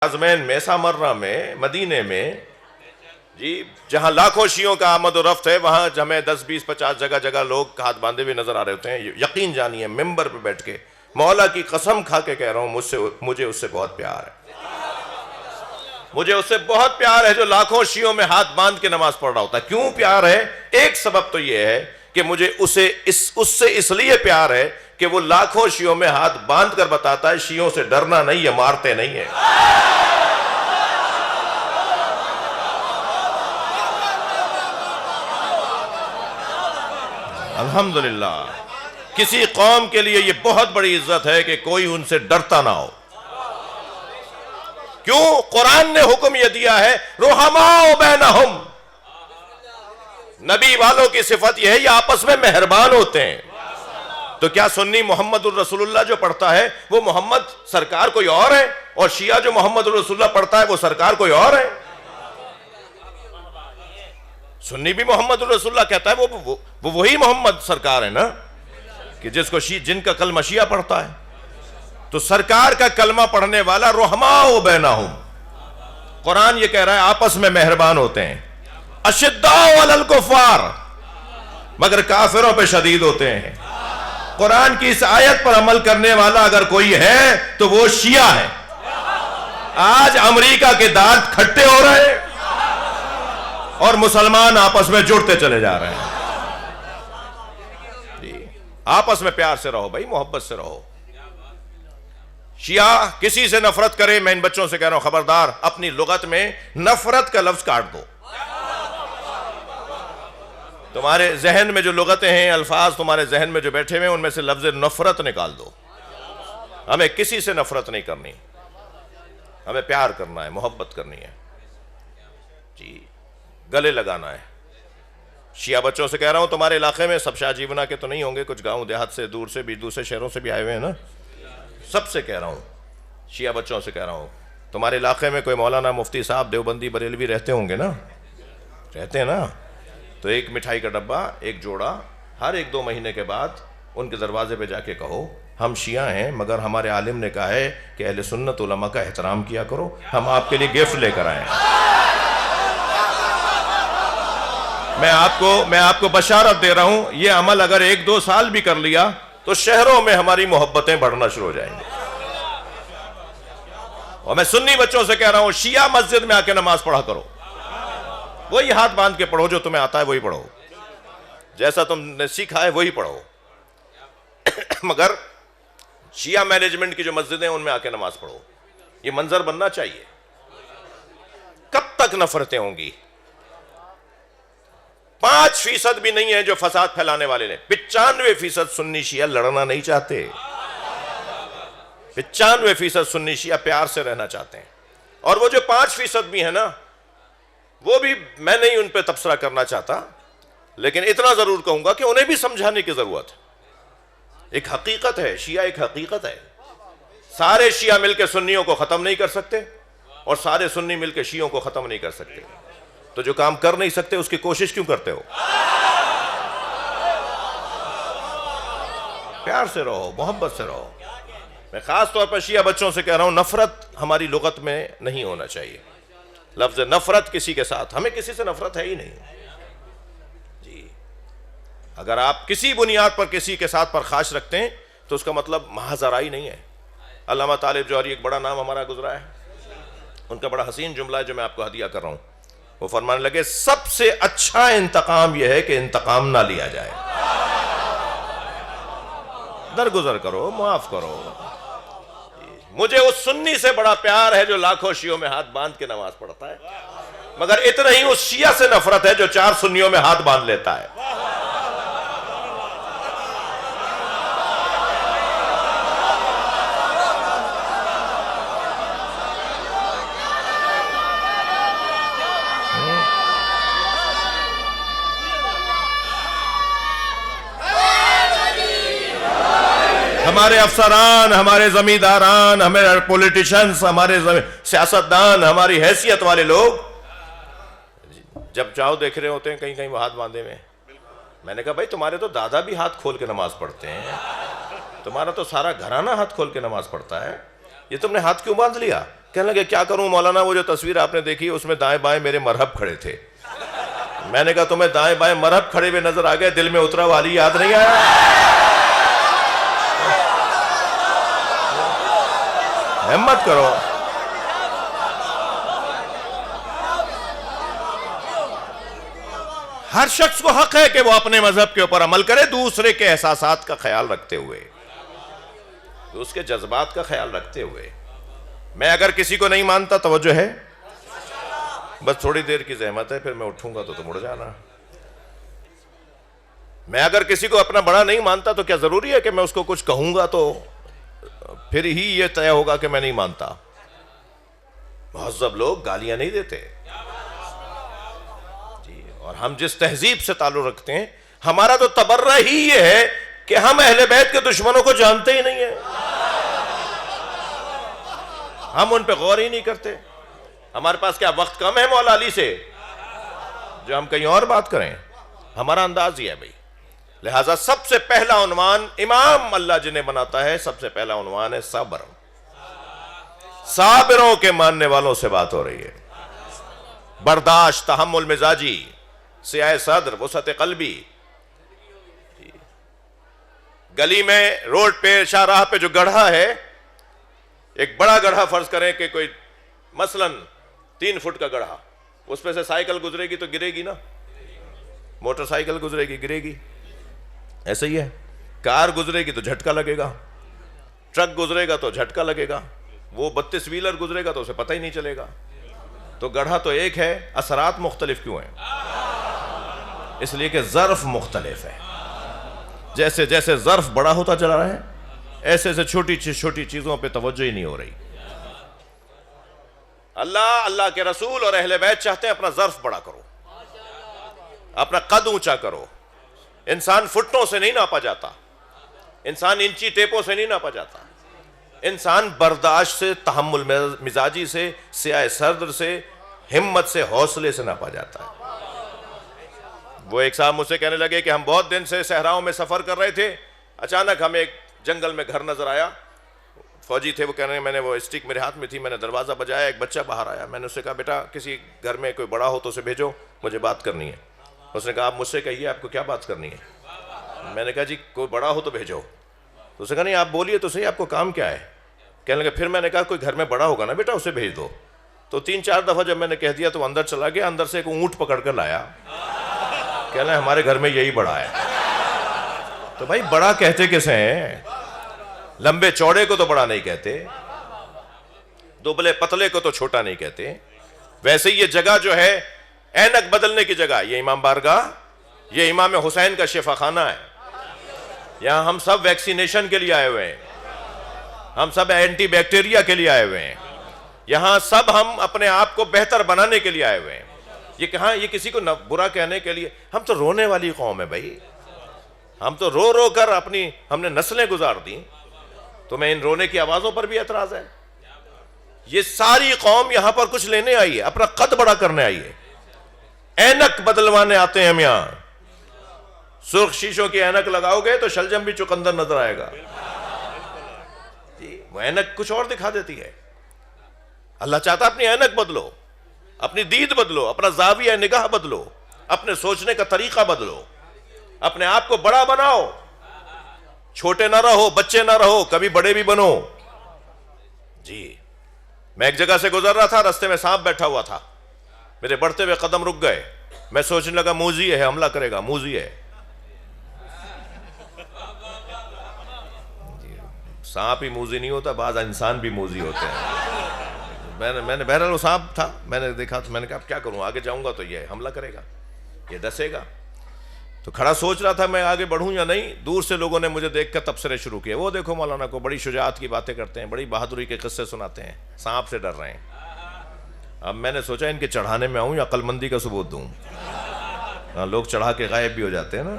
آزمین میں سامرہ میں مدینے میں جی جہاں لاکھوں شیعوں کا آمد و رفت ہے وہاں ہمیں 10 20 50 جگہ جگہ لوگ ہاتھ باندھے ہوئے نظر آ رہے ہوتے ہیں. یقین جانیے ممبر پہ بیٹھ کے مولا کی قسم کھا کے کہہ رہا ہوں مجھے اس سے بہت پیار ہے. مجھے اس سے بہت پیار ہے جو لاکھوں شیعوں میں ہاتھ باندھ کے نماز پڑھ رہا ہوتا ہے. کیوں پیار ہے؟ ایک سبب تو یہ ہے کہ مجھے اس سے اس لیے پیار ہے کہ وہ لاکھوں شیعوں میں ہاتھ باندھ کر بتاتا ہے شیعوں سے ڈرنا نہیں ہے، مارتے نہیں ہیں. الحمدللہ کسی قوم کے لیے یہ بہت بڑی عزت ہے کہ کوئی ان سے ڈرتا نہ ہو. کیوں؟ قرآن نے حکم یہ دیا ہے رحماء بینہم. نبی والوں کی صفت یہ ہے یہ آپس میں مہربان ہوتے ہیں. تو کیا سنی محمد الرسول اللہ جو پڑھتا ہے وہ محمد سرکار کوئی اور ہے، اور شیعہ جو محمد الرسول اللہ پڑھتا ہے وہ سرکار کوئی اور ہے؟ سنی بھی محمد الرسول اللہ کہتا ہے وہ وہی محمد سرکار ہے نا، کہ جن کا کلمہ شیعہ پڑھتا ہے. تو سرکار کا کلمہ پڑھنے والا رحماء بینہم. قرآن یہ کہہ رہا ہے آپس میں مہربان ہوتے ہیں. اشداء علی الکفار، مگر کافروں پہ شدید ہوتے ہیں. قرآن کی اس آیت پر عمل کرنے والا اگر کوئی ہے تو وہ شیعہ ہے. آج امریکہ کے دانت کھٹے ہو رہے ہیں اور مسلمان آپس میں جڑتے چلے جا رہے ہیں. جی آپس میں پیار سے رہو بھائی، محبت سے رہو. شیعہ کسی سے نفرت کرے، میں ان بچوں سے کہہ رہا ہوں خبردار اپنی لغت میں نفرت کا لفظ کاٹ دو. تمہارے ذہن میں جو لغتیں ہیں، الفاظ تمہارے ذہن میں جو بیٹھے ہوئے ہیں، ان میں سے لفظ نفرت نکال دو. ہمیں کسی سے نفرت نہیں کرنی، ہمیں پیار کرنا ہے، محبت کرنی ہے. جی گلے لگانا ہے. شیعہ بچوں سے کہہ رہا ہوں تمہارے علاقے میں سب شاہ جیونا کے تو نہیں ہوں گے، کچھ گاؤں دیہات سے دور سے بھی دوسرے شہروں سے بھی آئے ہوئے ہیں نا. سب سے کہہ رہا ہوں، شیعہ بچوں سے کہہ رہا ہوں تمہارے علاقے میں کوئی مولانا مفتی صاحب دیوبندی بریلوی رہتے ہوں گے نا، رہتے ہیں نا. تو ایک مٹھائی کا ڈبہ، ایک جوڑا، ہر 1-2 مہینے کے بعد ان کے دروازے پہ جا کے کہو ہم شیعہ ہیں مگر ہمارے عالم نے کہا ہے کہ اہل سنت علماء کا احترام کیا کرو، ہم آپ کے لیے گفٹ لے کر آئے ہیں. میں آپ کو بشارت دے رہا ہوں یہ عمل اگر 1-2 سال بھی کر لیا تو شہروں میں ہماری محبتیں بڑھنا شروع ہو جائیں گے. اور میں سنی بچوں سے کہہ رہا ہوں شیعہ مسجد میں آ کے نماز پڑھا کرو. وہی ہاتھ باندھ کے پڑھو جو تمہیں آتا ہے وہی پڑھو، جیسا تم نے سیکھا ہے وہی پڑھو. مگر شیعہ مینجمنٹ کی جو مسجدیں ان میں آ کے نماز پڑھو. یہ منظر بننا چاہیے. کب تک نفرتیں ہوں گی؟ 5% بھی نہیں ہے جو فساد پھیلانے والے نے. 95% سنی شیعہ لڑنا نہیں چاہتے. 95% سنی شیعہ پیار سے رہنا چاہتے ہیں. اور وہ جو 5% بھی ہے نا، وہ بھی میں نہیں ان پہ تبصرہ کرنا چاہتا، لیکن اتنا ضرور کہوں گا کہ انہیں بھی سمجھانے کی ضرورت ہے. ایک حقیقت ہے، شیعہ ایک حقیقت ہے. سارے شیعہ مل کے سنیوں کو ختم نہیں کر سکتے اور سارے سنی مل کے شیعوں کو ختم نہیں کر سکتے. تو جو کام کر نہیں سکتے اس کی کوشش کیوں کرتے ہو؟ پیار سے رہو، محبت سے رہو. میں خاص طور پر شیعہ بچوں سے کہہ رہا ہوں نفرت ہماری لغت میں نہیں ہونا چاہیے. لفظ نفرت کسی کے ساتھ، ہمیں کسی سے نفرت ہے ہی نہیں. جی اگر آپ کسی بنیاد پر کسی کے ساتھ پرخاش رکھتے ہیں تو اس کا مطلب محض آرائی نہیں ہے. علامہ طالب جوہری ایک بڑا نام ہمارا گزرا ہے، ان کا بڑا حسین جملہ ہے جو میں آپ کو ہدیہ کر رہا ہوں. وہ فرمانے لگے سب سے اچھا انتقام یہ ہے کہ انتقام نہ لیا جائے. درگزر کرو، معاف کرو. مجھے اس سنی سے بڑا پیار ہے جو لاکھوں شیعوں میں ہاتھ باندھ کے نماز پڑھتا ہے، مگر اتنا ہی اس شیعہ سے نفرت ہے جو 4 سنیوں میں ہاتھ باندھ لیتا ہے. ہمارے افسران، ہمارے زمینداران، ہمارے پولیٹیشنز، ہمارے سیاستدان، ہماری حیثیت والے لوگ جب چاہو دیکھ رہے ہوتے ہیں کہیں کہیں وہ ہاتھ باندھے میں. میں نے کہا بھائی تمہارے تو دادا بھی ہاتھ کھول کے نماز پڑھتے ہیں، تمہارا تو سارا گھرانہ ہاتھ کھول کے نماز پڑھتا ہے، یہ تم نے ہاتھ کیوں باندھ لیا؟ کہنے لگے کیا کروں مولانا، وہ جو تصویر آپ نے دیکھی اس میں دائیں بائیں میرے مرہب کھڑے تھے۔ میں نے کہا تمہیں دائیں بائیں مرہب کھڑے ہوئے نظر آ گئے، دل میں اترا والی یاد نہیں آیا؟ ہمت کرو۔ ہر شخص کو حق ہے کہ وہ اپنے مذہب کے اوپر عمل کرے، دوسرے کے احساسات کا خیال رکھتے ہوئے، اس کے جذبات کا خیال رکھتے ہوئے۔ میں اگر کسی کو نہیں مانتا، توجہ ہے، بس تھوڑی دیر کی زحمت ہے، پھر میں اٹھوں گا تو مڑ جانا۔ میں اگر کسی کو اپنا بڑا نہیں مانتا تو کیا ضروری ہے کہ میں اس کو کچھ کہوں گا تو پھر ہی یہ طے ہوگا کہ میں نہیں مانتا؟ مہذب لوگ گالیاں نہیں دیتے جی، اور ہم جس تہذیب سے تعلق رکھتے ہیں، ہمارا تو تبرہ ہی یہ ہے کہ ہم اہل بیت کے دشمنوں کو جانتے ہی نہیں ہیں، ہم ان پہ غور ہی نہیں کرتے۔ ہمارے پاس کیا وقت کم ہے مولا علی سے جو ہم کہیں اور بات کریں؟ ہمارا انداز یہ ہے بھائی۔ لہٰذا سب سے پہلا عنوان امام اللہ جنہیں بناتا ہے، سب سے پہلا عنوان ہے صبر۔ صابروں کے ماننے والوں سے بات ہو رہی ہے۔ برداشت، تحمل مزاجی، سیاہ صدر، وسعت قلبی۔ گلی میں، روڈ پہ، شاہراہ پہ جو گڑھا ہے، ایک بڑا گڑھا فرض کریں کہ کوئی مثلاً 3 فٹ کا گڑھا، اس پہ سے سائیکل گزرے گی تو گرے گی نا، موٹر سائیکل گزرے گی گرے گی، ایسا ہی ہے۔ کار گزرے گی تو جھٹکا لگے گا، ٹرک گزرے گا تو جھٹکا لگے گا، وہ 32 ویلر گزرے گا تو اسے پتہ ہی نہیں چلے گا۔ تو گڑھا تو ایک ہے، اثرات مختلف کیوں ہیں؟ اس لیے کہ ظرف مختلف ہے۔ جیسے جیسے ظرف بڑا ہوتا چلا رہا ہے، ایسے ایسے چھوٹی چھوٹی چیزوں پہ توجہ ہی نہیں ہو رہی۔ اللہ کے رسول اور اہل بیت چاہتے ہیں اپنا ظرف بڑا کرو، اپنا قد اونچا کرو۔ انسان فٹوں سے نہیں ناپا جاتا، انسان انچی ٹیپوں سے نہیں ناپا جاتا، انسان برداشت سے، تحمل مزاجی سے، سیاہ صدر سے، ہمت سے، حوصلے سے ناپا جاتا ہے۔ وہ ایک صاحب مجھ سے کہنے لگے کہ ہم بہت دن سے صحراؤں میں سفر کر رہے تھے، اچانک ہمیں ایک جنگل میں گھر نظر آیا، فوجی تھے، وہ کہہ رہے ہیں میں نے وہ اسٹک میرے ہاتھ میں تھی، میں نے دروازہ بجایا، ایک بچہ باہر آیا، میں نے اس سے کہا بیٹا کسی گھر میں کوئی بڑا ہو تو اسے بھیجو، مجھے بات کرنی ہے۔ اس نے کہا آپ مجھ سے کہیے آپ کو کیا بات کرنی ہے؟ میں نے کہا جی کوئی بڑا ہو تو بھیجو۔ تو اس نے کہا نہیں آپ بولیے تو صحیح، آپ کو کام کیا ہے؟ کہنے لگا پھر میں نے کہا کوئی گھر میں بڑا ہوگا نا بیٹا اسے بھیج دو۔ تو 3-4 دفعہ جب میں نے کہہ دیا تو اندر چلا گیا، اندر سے ایک اونٹ پکڑ کر لایا، کہنا ہمارے گھر میں یہی بڑا ہے۔ تو بھائی بڑا کہتے کسے ہیں؟ لمبے چوڑے کو تو بڑا نہیں کہتے، دبلے پتلے کو تو چھوٹا نہیں کہتے۔ ویسے یہ جگہ جو ہے اینک بدلنے کی جگہ، یہ امام بارگاہ، یہ امام حسین کا شفا خانہ ہے۔ یہاں ہم سب ویکسینیشن کے لیے آئے ہوئے ہیں، ہم سب اینٹی بیکٹیریا کے لیے آئے ہوئے ہیں، یہاں سب ہم اپنے آپ کو بہتر بنانے کے لیے آئے ہوئے ہیں۔ یہ کہاں یہ کسی کو برا کہنے کے لیے؟ ہم تو رونے والی قوم ہے بھائی، ہم تو رو رو کر ہم نے نسلیں گزار دیں، تو میں ان رونے کی آوازوں پر بھی اعتراض ہے۔ یہ ساری قوم یہاں پر کچھ لینے آئی ہے، اپنا قد بڑا کرنے آئی ہے، اینک بدلوانے آتے ہیں ہم یہاں۔ سرخ شیشوں کی اینک لگاؤ گے تو شلجم بھی چقندر نظر آئے گا جی، وہ اینک کچھ اور دکھا دیتی ہے۔ اللہ چاہتا اپنی اینک بدلو، اپنی دید بدلو، اپنا زاویہ نگاہ بدلو، اپنے سوچنے کا طریقہ بدلو، اپنے آپ کو بڑا بناؤ، چھوٹے نہ رہو، بچے نہ رہو، کبھی بڑے بھی بنو جی۔ میں ایک جگہ سے گزر رہا تھا، رستے میں سانپ بیٹھا ہوا تھا، میرے بڑھتے ہوئے قدم رک گئے، میں سوچنے لگا موذی ہے، حملہ کرے گا، موذی ہے۔ سانپ ہی موذی نہیں ہوتا، بعض انسان بھی موذی ہوتے ہیں۔ میں نے بہرحال وہ سانپ تھا، میں نے دیکھا تو میں نے کہا اب کیا کروں، آگے جاؤں گا تو یہ حملہ کرے گا، یہ ڈسے گا۔ تو کھڑا سوچ رہا تھا میں آگے بڑھوں یا نہیں، دور سے لوگوں نے مجھے دیکھ کر تبصرے شروع کیے، وہ دیکھو مولانا کو بڑی شجاعت کی باتیں کرتے ہیں، بڑی بہادری کے قصے سناتے ہیں، سانپ سے ڈر رہے ہیں۔ اب میں نے سوچا ان کے چڑھانے میں آؤں یا عقل مندی کا ثبوت دوں۔ لوگ چڑھا کے غائب بھی ہو جاتے ہیں نا،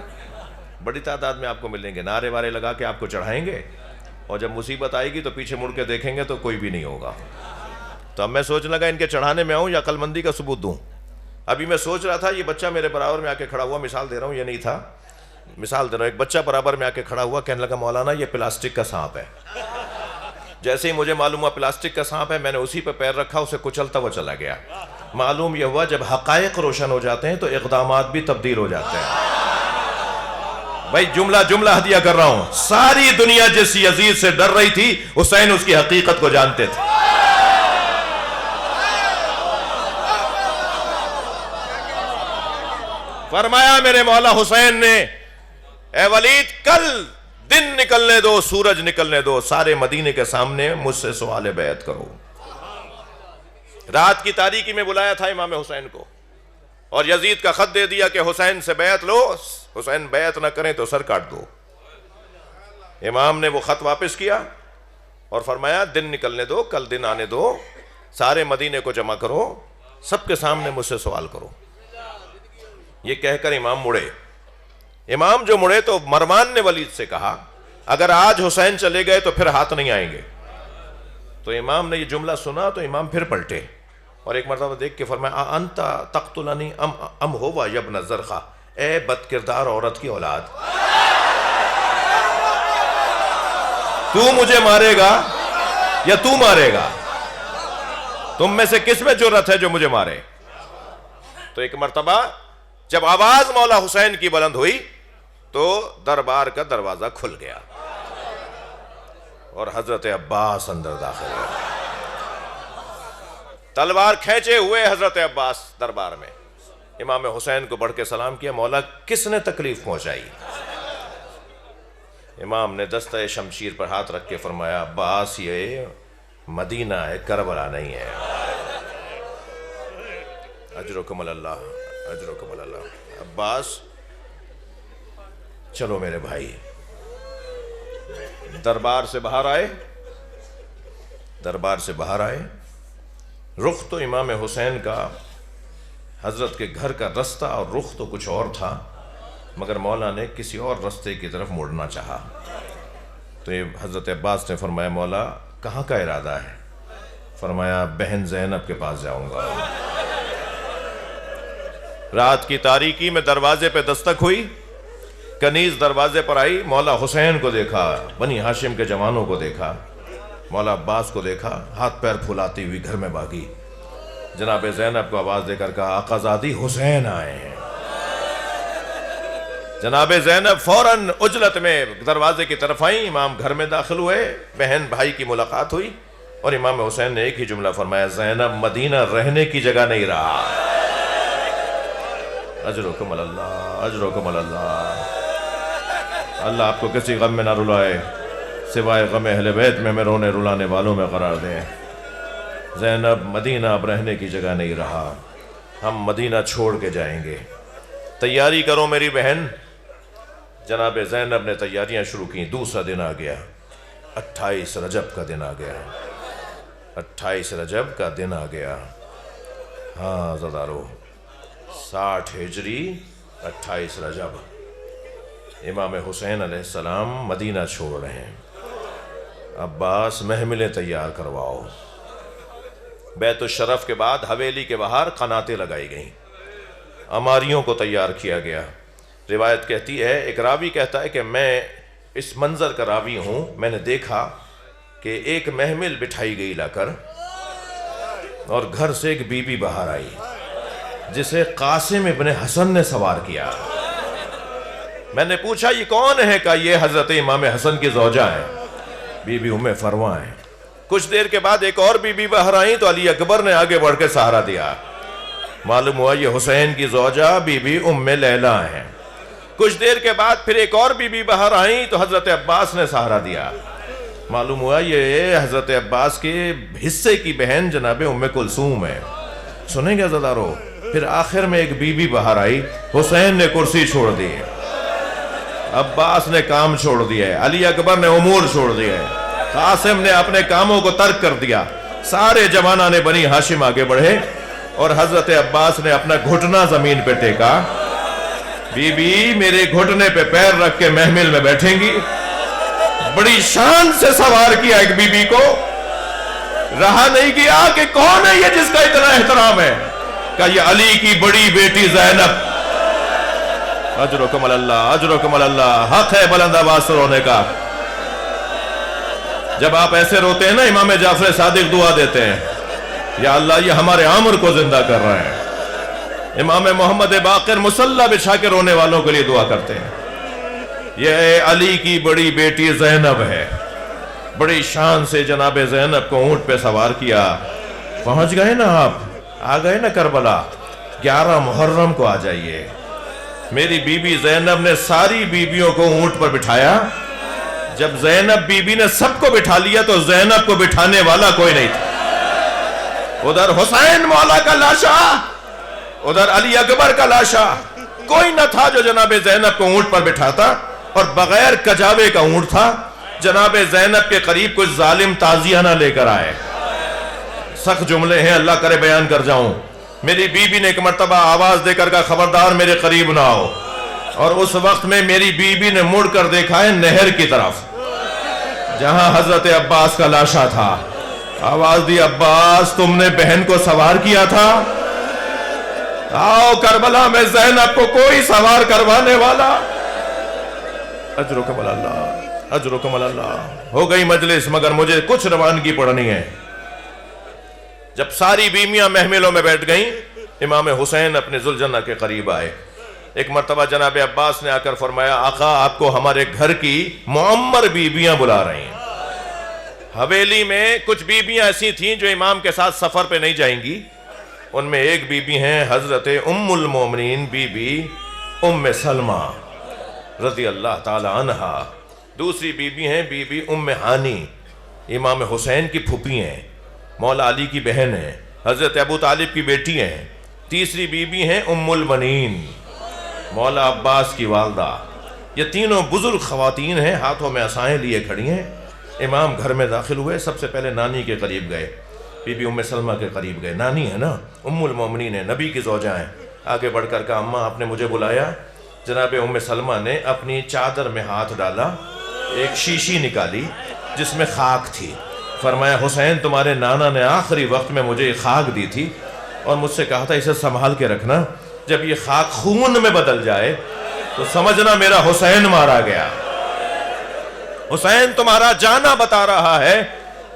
بڑی تعداد میں آپ کو ملیں گے، نعرے وارے لگا کے آپ کو چڑھائیں گے، اور جب مصیبت آئے گی تو پیچھے مڑ کے دیکھیں گے تو کوئی بھی نہیں ہوگا۔ تو اب میں سوچنے لگا ان کے چڑھانے میں آؤں یا عقل مندی کا ثبوت دوں۔ ابھی میں سوچ رہا تھا، یہ بچہ میرے برابر میں آ کے کھڑا ہوا، مثال دے رہا ہوں، یہ نہیں تھا، مثال دے رہا ہوں، ایک بچہ برابر میں آ کے کھڑا ہوا، کہنے لگا مولانا یہ پلاسٹک کا سانپ ہے۔ جیسے ہی مجھے معلوم ہوا پلاسٹک کا سانپ ہے، میں نے اسی پہ پیر رکھا، اسے کچلتا ہوا چلا گیا۔ معلوم یہ ہوا جب حقائق روشن ہو جاتے ہیں تو اقدامات بھی تبدیل ہو جاتے ہیں۔ بھائی جملہ ہدیہ کر رہا ہوں، ساری دنیا جس یزید سے ڈر رہی تھی، حسین اس کی حقیقت کو جانتے تھے۔ فرمایا میرے مولا حسین نے، اے ولید کل دن نکلنے دو، سورج نکلنے دو، سارے مدینے کے سامنے مجھ سے سوال بیعت کرو۔ رات کی تاریکی میں بلایا تھا امام حسین کو، اور یزید کا خط دے دیا کہ حسین سے بیعت لو، حسین بیعت نہ کریں تو سر کاٹ دو۔ امام نے وہ خط واپس کیا اور فرمایا دن نکلنے دو، کل دن آنے دو، سارے مدینے کو جمع کرو، سب کے سامنے مجھ سے سوال کرو۔ یہ کہہ کر امام مڑے۔ امام جو مڑے تو مروان نے ولید سے کہا اگر آج حسین چلے گئے تو پھر ہاتھ نہیں آئیں گے۔ تو امام نے یہ جملہ سنا تو امام پھر پلٹے اور ایک مرتبہ دیکھ کے فرمایا انت تقتلنی ام ہوا یا ابن زرخہ، اے بد کردار عورت کی اولاد، تو مجھے مارے گا یا تو مارے گا؟ تم میں سے کس میں جرأت ہے جو مجھے مارے؟ تو ایک مرتبہ جب آواز مولا حسین کی بلند ہوئی تو دربار کا دروازہ کھل گیا اور حضرت عباس اندر داخل ہوئے۔ تلوار کھینچے ہوئے حضرت عباس دربار میں امام حسین کو بڑھ کے سلام کیا، مولا کس نے تکلیف پہنچائی؟ امام نے دستہ شمشیر پر ہاتھ رکھ کے فرمایا عباس یہ مدینہ ہے، کربلا نہیں ہے۔ اجرکم اللہ، اجرکم اللہ۔ عباس چلو میرے بھائی، دربار سے باہر آئے، دربار سے باہر آئے، رخ تو امام حسین کا حضرت کے گھر کا رستہ اور رخ تو کچھ اور تھا، مگر مولا نے کسی اور رستے کی طرف مڑنا چاہا۔ تو یہ حضرت عباس نے فرمایا مولا کہاں کا ارادہ ہے؟ فرمایا بہن زینب کے پاس جاؤں گا۔ رات کی تاریکی میں دروازے پہ دستک ہوئی، کنیز دروازے پر آئی، مولا حسین کو دیکھا، بنی ہاشم کے جوانوں کو دیکھا، مولا عباس کو دیکھا، ہاتھ پیر پھولاتی ہوئی گھر میں بھاگی، جناب زینب کو آواز دے کر کہا آقا زادی حسین آئے ہیں۔ جناب زینب فوراً عجلت میں دروازے کی طرف آئیں، امام گھر میں داخل ہوئے، بہن بھائی کی ملاقات ہوئی اور امام حسین نے ایک ہی جملہ فرمایا زینب مدینہ رہنے کی جگہ نہیں رہا۔ اجرکم اللہ، اجرکم اللہ۔ اللہ آپ کو کسی غم میں نہ رلائے، سوائے غم اہل بیت میں رونے رلانے والوں میں قرار دیں۔ زینب مدینہ اب رہنے کی جگہ نہیں رہا، ہم مدینہ چھوڑ کے جائیں گے، تیاری کرو میری بہن۔ جناب زینب نے تیاریاں شروع کی۔ دوسرا دن آ گیا، 28 رجب کا دن آ گیا، 28 رجب کا دن آ گیا۔ ہاں زدارو، 60 ہجری 28 رجب، امام حسین علیہ السلام مدینہ چھوڑ رہے ہیں۔ عباس محملیں تیار کرواؤ۔ بیت الشرف کے بعد حویلی کے باہر قناتیں لگائی گئیں، عماریوں کو تیار کیا گیا۔ روایت کہتی ہے، ایک راوی کہتا ہے کہ میں اس منظر کا راوی ہوں، میں نے دیکھا کہ ایک محمل بٹھائی گئی لا کر اور گھر سے ایک بی بی باہر آئی جسے قاسم ابن حسن نے سوار کیا۔ میں نے پوچھا یہ کون ہے؟ کہا یہ حضرت امام حسن کی زوجہ ہے، بی بی ام فروا ہے۔ کچھ دیر کے بعد ایک اور بی بی باہر آئیں تو علی اکبر نے آگے بڑھ کے سہارا دیا، معلوم ہوا یہ حسین کی زوجہ بی بی ام لیلہ ہیں۔ کچھ دیر کے بعد پھر ایک اور بی بی باہر آئیں تو حضرت عباس نے سہارا دیا، معلوم ہوا یہ حضرت عباس کے حصے کی بہن جناب ام کلثوم ہے۔ سنیں گے عزیزارو؟ پھر آخر میں ایک بی بی باہر آئی، حسین نے کرسی چھوڑ دی، عباس نے کام چھوڑ دیا، علی اکبر نے امور چھوڑ دیا، قاسم نے اپنے کاموں کو ترک کر دیا، سارے جوانہ نے بنی ہاشم آگے بڑھے اور حضرت عباس نے اپنا گھٹنا زمین پہ ٹیکا۔ بی بی میرے گھٹنے پہ پیر رکھ کے محمل میں بیٹھیں گی۔ بڑی شان سے سوار کیا ایک بی بی کو، رہا نہیں گیا کہ کون ہے یہ جس کا اتنا احترام ہے؟ کہ یہ علی کی بڑی بیٹی زینب۔ اجرکم اللہ، اجرکم اللہ، حق ہے بلند آواز سے رونے کا۔ جب آپ ایسے روتے ہیں نا امام جعفر صادق دعا دیتے ہیں، یا اللہ یہ ہمارے عامر کو زندہ کر رہے ہیں۔ امام محمد باقر مصلی بچھا کے رونے والوں کے لیے دعا کرتے ہیں۔ یہ علی کی بڑی بیٹی زینب ہے، بڑی شان سے جناب زینب کو اونٹ پہ سوار کیا۔ پہنچ گئے نا آپ، آ گئے نا کربلا، 11 محرم کو آ جائیے۔ میری بی بی زینب نے ساری بیویوں کو اونٹ پر بٹھایا۔ جب زینب بی بی نے سب کو بٹھا لیا تو زینب کو بٹھانے والا کوئی نہیں تھا۔ ادھر حسین مولا کا لاشا، ادھر علی اکبر کا لاشا، کوئی نہ تھا جو جناب زینب کو اونٹ پر بٹھاتا، اور بغیر کجاوے کا اونٹ تھا۔ جناب زینب کے قریب کوئی ظالم تعزیہ نہ لے کر آئے۔ سخت جملے ہیں، اللہ کرے بیان کر جاؤں۔ میری بی بی نے ایک مرتبہ آواز دے کر کہا خبردار میرے قریب نہ آؤ، اور اس وقت میں میری بی بی نے مڑ کر دیکھا ہے نہر کی طرف جہاں حضرت عباس کا لاشا تھا۔ آواز دی عباس تم نے بہن کو سوار کیا تھا، آؤ کربلا میں زینب کو کوئی سوار کروانے والا۔ اجرکم اللہ، اجرکم اللہ۔ ہو گئی مجلس، مگر مجھے کچھ روانگی پڑھنی ہے۔ جب ساری بیویاں محملوں میں بیٹھ گئیں، امام حسین اپنے ذوالجنہ کے قریب آئے۔ ایک مرتبہ جناب عباس نے آ کر فرمایا آقا آپ کو ہمارے گھر کی معمر بیویاں بلا رہی ہیں۔ حویلی میں کچھ بیویاں ایسی تھیں جو امام کے ساتھ سفر پہ نہیں جائیں گی۔ ان میں ایک بیوی ہیں حضرت ام المومنین بی بی ام سلمہ رضی اللہ تعالی عنہا۔ دوسری بیوی ہیں بی بی ام ہانی، امام حسین کی پھوپھی ہیں، مولا علی کی بہن ہیں، حضرت ابو طالب کی بیٹی ہیں۔ تیسری بیوی ہیں ام البنین، مولا عباس کی والدہ۔ یہ تینوں بزرگ خواتین ہیں، ہاتھوں میں عصائیں لیے کھڑی ہیں۔ امام گھر میں داخل ہوئے، سب سے پہلے نانی کے قریب گئے، بی بی ام سلمہ کے قریب گئے۔ نانی ہے نا، ام المومنین ہے، نبی کی زوجہ ہیں۔ آگے بڑھ کر کہا اماں آپ نے مجھے بلایا؟ جناب ام سلمہ نے اپنی چادر میں ہاتھ ڈالا، ایک شیشی نکالی جس میں خاک تھی۔ فرمایا حسین تمہارے نانا نے آخری وقت میں مجھے خاک دی تھی اور مجھ سے کہا تھا اسے سنبھال کے رکھنا، جب یہ خاک خون میں بدل جائے تو سمجھنا میرا حسین مارا گیا۔ حسین تمہارا جانا بتا رہا ہے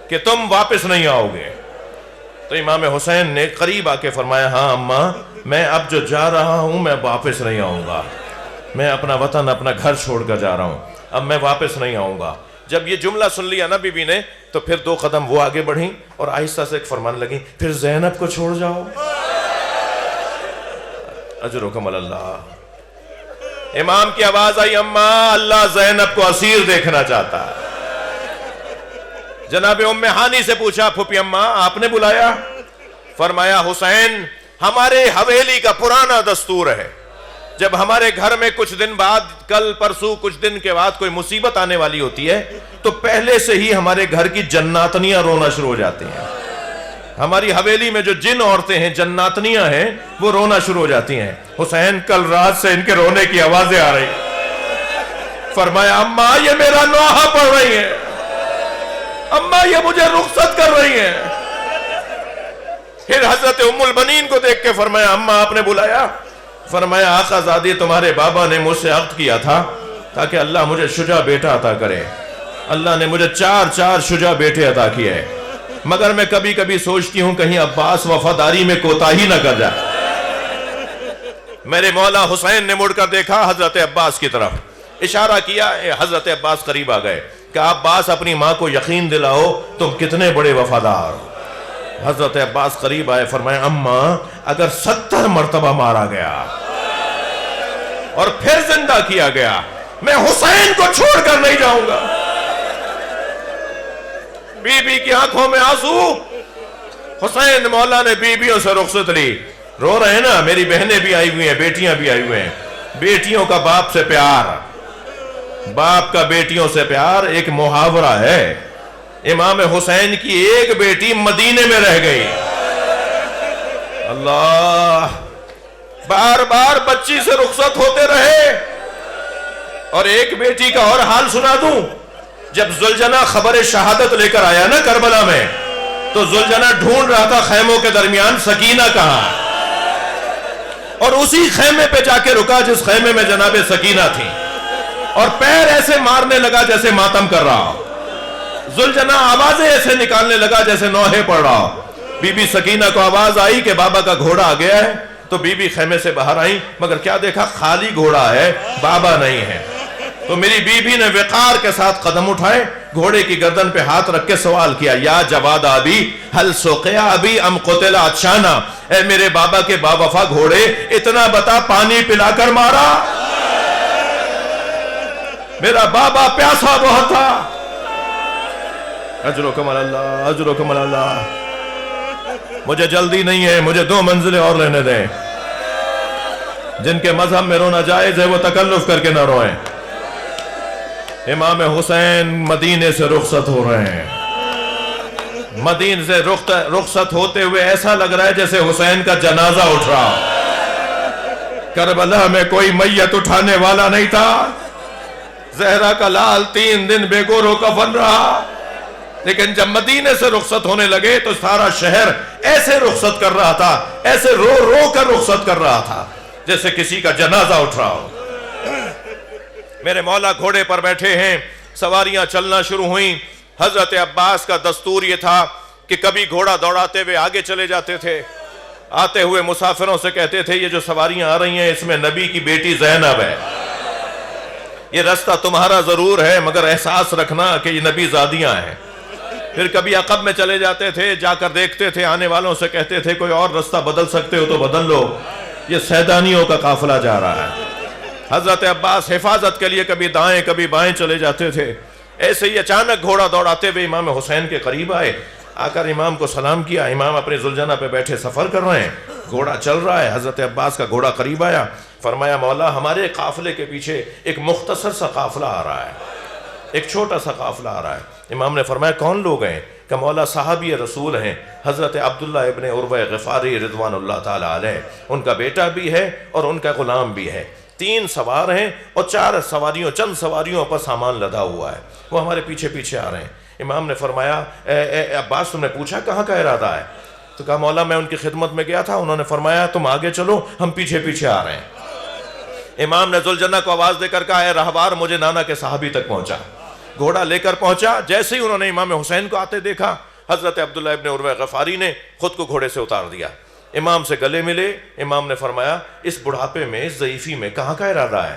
کہ تم واپس نہیں آؤ گے۔ تو امام حسین نے قریب آ کے فرمایا ہاں اماں میں اب جو جا رہا ہوں میں واپس نہیں آؤں گا، میں اپنا وطن اپنا گھر چھوڑ کر جا رہا ہوں، اب میں واپس نہیں آؤں گا۔ جب یہ جملہ سن لیا نا بی بی نے تو پھر 2 قدم وہ آگے بڑھیں اور آہستہ سے فرمان لگیں پھر زینب کو چھوڑ جاؤ۔ اجرکم اللہ۔ امام کی آواز آئی اماں اللہ زینب کو اسیر دیکھنا چاہتا ہے۔ جناب ام ہانی سے پوچھا پھوپھی اماں آپ نے بلایا؟ فرمایا حسین ہمارے حویلی کا پرانا دستور ہے، جب ہمارے گھر میں کچھ دن بعد کل پرسوں کچھ دن کے بعد کوئی مصیبت آنے والی ہوتی ہے تو پہلے سے ہی ہمارے گھر کی جناتنیاں رونا شروع ہو جاتی ہیں۔ ہماری حویلی میں جو جن عورتیں ہیں جناتنیاں ہیں وہ رونا شروع ہو جاتی ہیں۔ حسین کل رات سے ان کے رونے کی آوازیں آ رہی۔ فرمایا اماں یہ میرا نوحہ پڑھ رہی ہیں، اماں یہ مجھے رخصت کر رہی ہیں۔ پھر حضرت ام البنین کو دیکھ کے فرمایا اماں آپ نے بلایا؟ فرمایا آقا زادی تمہارے بابا نے مجھ سے عقد کیا تھا تاکہ اللہ مجھے شجاع بیٹا عطا کرے۔ اللہ نے مجھے 4 شجاع بیٹے عطا کیے، مگر میں کبھی کبھی سوچتی ہوں کہیں عباس وفاداری میں کوتاہی نہ کر جائے۔ میرے مولا حسین نے مڑ کر دیکھا حضرت عباس کی طرف، اشارہ کیا، حضرت عباس قریب آ گئے کہ عباس اپنی ماں کو یقین دلاؤ تم کتنے بڑے وفادار۔ حضرت عباس قریب آئے، فرمایا اماں اگر 70 مرتبہ مارا گیا اور پھر زندہ کیا گیا میں حسین کو چھوڑ کر نہیں جاؤں گا۔ بی بی کی آنکھوں میں آنسو۔ حسین مولا نے بیویوں سے رخصت لی، رو رہے ہیں نا، میری بہنیں بھی آئی ہوئی ہیں، بیٹیاں بھی آئی ہوئی ہیں۔ بیٹیوں کا باپ سے پیار، باپ کا بیٹیوں سے پیار ایک محاورہ ہے۔ امام حسین کی ایک بیٹی مدینے میں رہ گئی، اللہ بار بار بچی سے رخصت ہوتے رہے۔ اور ایک بیٹی کا اور حال سنا دوں، جب ذوالجنہ خبر شہادت لے کر آیا نا کربلا میں تو ذوالجنہ ڈھونڈ رہا تھا خیموں کے درمیان سکینہ کہاں، اور اسی خیمے پہ جا کے رکا جس خیمے میں جناب سکینہ تھی، اور پیر ایسے مارنے لگا جیسے ماتم کر رہا۔ ذوالجناح آوازیں ایسے نکالنے لگا جیسے نوحے پڑھ رہا ہو۔ بی بی سکینہ کو آواز آئی کہ بابا کا گھوڑا آ گیا ہے، تو بی بی خیمے سے باہر آئیں، مگر کیا دیکھا؟ خالی گھوڑا ہے، بابا نہیں ہے۔ تو میری بی بی نے وقار کے ساتھ قدم اٹھائے، گھوڑے کی گردن پہ ہاتھ رکھ کے سوال کیا، یا جواد ابی ہل سقیا ابی ام قتل عطشانا، اے میرے بابا کے با وفا گھوڑے، اتنا بتا پانی پلا کر مارا؟ میرا بابا پیاسا بہت تھا۔ اجرکم اللہ، اجرکم اللہ۔ مجھے جلدی نہیں ہے، مجھے 2 منزلیں اور لینے دیں۔ جن کے مذہب میں رونا جائز ہے وہ تکلف کر کے نہ روئیں۔ امام حسین مدینے سے رخصت ہو رہے ہیں۔ مدینے سے رخصت ہوتے ہوئے ایسا لگ رہا ہے جیسے حسین کا جنازہ اٹھ رہا۔ کربلا میں کوئی میت اٹھانے والا نہیں تھا۔ زہرا کا لال 3 دن بے گور و کفن رہا، لیکن جب مدینے سے رخصت ہونے لگے تو سارا شہر ایسے رخصت کر رہا تھا، ایسے رو رو کر رخصت کر رہا تھا جیسے کسی کا جنازہ اٹھ رہا ہو۔ میرے مولا گھوڑے پر بیٹھے ہیں، سواریاں چلنا شروع ہوئیں۔ حضرت عباس کا دستور یہ تھا کہ کبھی گھوڑا دوڑاتے ہوئے آگے چلے جاتے تھے، آتے ہوئے مسافروں سے کہتے تھے یہ جو سواریاں آ رہی ہیں اس میں نبی کی بیٹی زینب ہے، یہ رستہ تمہارا ضرور ہے مگر احساس رکھنا کہ یہ نبی زادیاں ہیں۔ پھر کبھی عقب میں چلے جاتے تھے، جا کر دیکھتے تھے، آنے والوں سے کہتے تھے کوئی اور رستہ بدل سکتے ہو تو بدل لو، یہ سیدانیوں کا قافلہ جا رہا ہے۔ حضرت عباس حفاظت کے لیے کبھی دائیں کبھی بائیں چلے جاتے تھے۔ ایسے ہی اچانک گھوڑا دوڑاتے ہوئے امام حسین کے قریب آئے، آ کر امام کو سلام کیا۔ امام اپنے ذوالجناح پہ بیٹھے سفر کر رہے ہیں، گھوڑا چل رہا ہے۔ حضرت عباس کا گھوڑا قریب آیا، فرمایا مولا ہمارے قافلے کے پیچھے ایک مختصر سا قافلہ آ رہا ہے، ایک چھوٹا سا قافلہ آ رہا ہے۔ امام نے فرمایا کون لوگ ہیں؟ کہ مولا صحابی رسول ہیں، حضرت عبداللہ ابن عروہ غفاری رضوان اللہ تعالیٰ علیہ، ان کا بیٹا بھی ہے اور ان کا غلام بھی ہے، 3 سوار ہیں اور 4 سواریوں چند سواریوں پر سامان لدا ہوا ہے، وہ ہمارے پیچھے پیچھے آ رہے ہیں۔ امام نے فرمایا اے عباس تم نے پوچھا کہاں کا ارادہ ہے؟ تو کہا مولا میں ان کی خدمت میں گیا تھا، انہوں نے فرمایا تم آگے چلو ہم پیچھے پیچھے آ رہے ہیں۔ امام نے ذوالجناح کو آواز دے کر کہا اے راہبار مجھے نانا کے صحابی تک پہنچا۔ گھوڑا لے کر پہنچا، جیسے ہی انہوں نے امام حسین کو آتے دیکھا، حضرت عبداللہ ابن عروہ غفاری نے خود کو گھوڑے سے اتار دیا، امام سے گلے ملے۔ امام نے فرمایا اس بڑھاپے میں، اس ضعیفی میں کہاں کا ارادہ ہے؟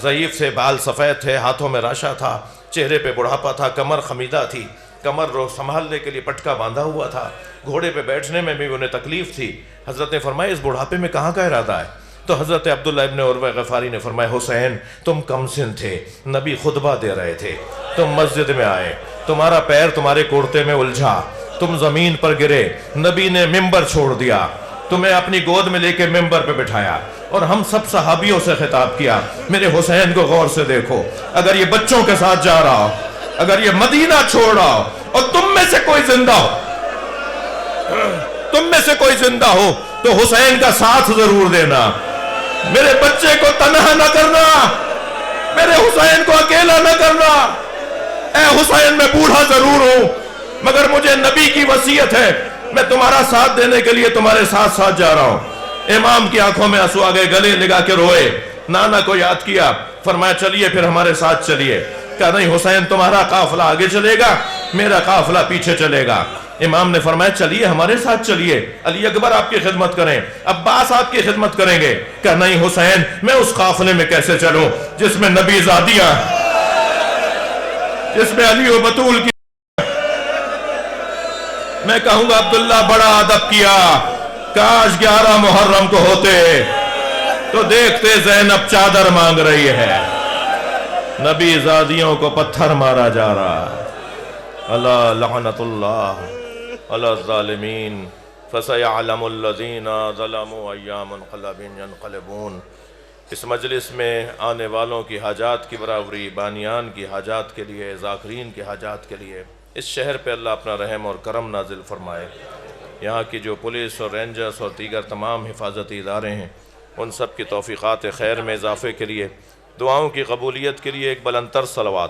ضعیف سے بال سفید تھے، ہاتھوں میں راشا تھا، چہرے پہ بڑھاپا تھا، کمر خمیدہ تھی، کمر رو سنبھالنے کے لیے پٹکا باندھا ہوا تھا، گھوڑے پہ بیٹھنے میں بھی انہیں تکلیف تھی۔ حضرت نے فرمایا اس بڑھاپے میں کہاں کا ارادہ ہے؟ تو حضرت عبداللہ ابن عروہ غفاری نے فرمایا حسین تم کم سن تھے، نبی خطبہ دے رہے تھے، تم مسجد میں آئے، تمہارا پیر تمہارے کرتے میں الجھا، تم زمین پر گرے، نبی نے ممبر چھوڑ دیا، تمہیں اپنی گود میں لے کے ممبر پہ بٹھایا اور ہم سب صحابیوں سے خطاب کیا میرے حسین کو غور سے دیکھو، اگر یہ بچوں کے ساتھ جا رہا ہو، اگر یہ مدینہ چھوڑ رہا ہو اور تم میں سے کوئی زندہ ہو، تم میں سے کوئی زندہ ہو تو حسین کا ساتھ ضرور دینا، میرے بچے کو تنہا نہ کرنا، میرے حسین کو اکیلا نہ کرنا۔ اے حسین میں بوڑھا ضرور ہوں مگر مجھے نبی کی وصیت ہے، میں تمہارا ساتھ دینے کے لیے تمہارے ساتھ ساتھ جا رہا ہوں۔ امام کی آنکھوں میں آنسو آ گئے، گلے لگا کے روئے، نانا کو یاد کیا، فرمایا چلیے پھر ہمارے ساتھ چلیے۔ کہا نہیں حسین تمہارا قافلہ آگے چلے گا، میرا قافلہ پیچھے چلے گا۔ امام نے فرمایا چلیے ہمارے ساتھ چلیے، علی اکبر آپ کی خدمت کریں، عباس آپ کی خدمت کریں گے۔ کہا نہیں حسین میں اس قافلے میں کیسے چلوں جس میں نبی زادیاں، جس میں علی و بطول کی، میں کہوں گا عبداللہ بڑا ادب کیا، کاش 11 محرم کو ہوتے تو دیکھتے زینب چادر مانگ رہی ہے، نبی زادیوں کو پتھر مارا جا رہا۔ اللہ لعنت اللہ علی الظالمین فسیعلم الذین ظلموا ای منقلب ینقلبون۔ اس مجلس میں آنے والوں کی حاجات کی برابری، بانیان کی حاجات کے لیے، ذاکرین کی حاجات کے لیے اس شہر پہ اللہ اپنا رحم اور کرم نازل فرمائے۔ یہاں کی جو پولیس اور رینجرز اور دیگر تمام حفاظتی ادارے ہیں ان سب کی توفیقات خیر میں اضافے کے لیے، دعاؤں کی قبولیت کے لیے ایک بلند تر صلوات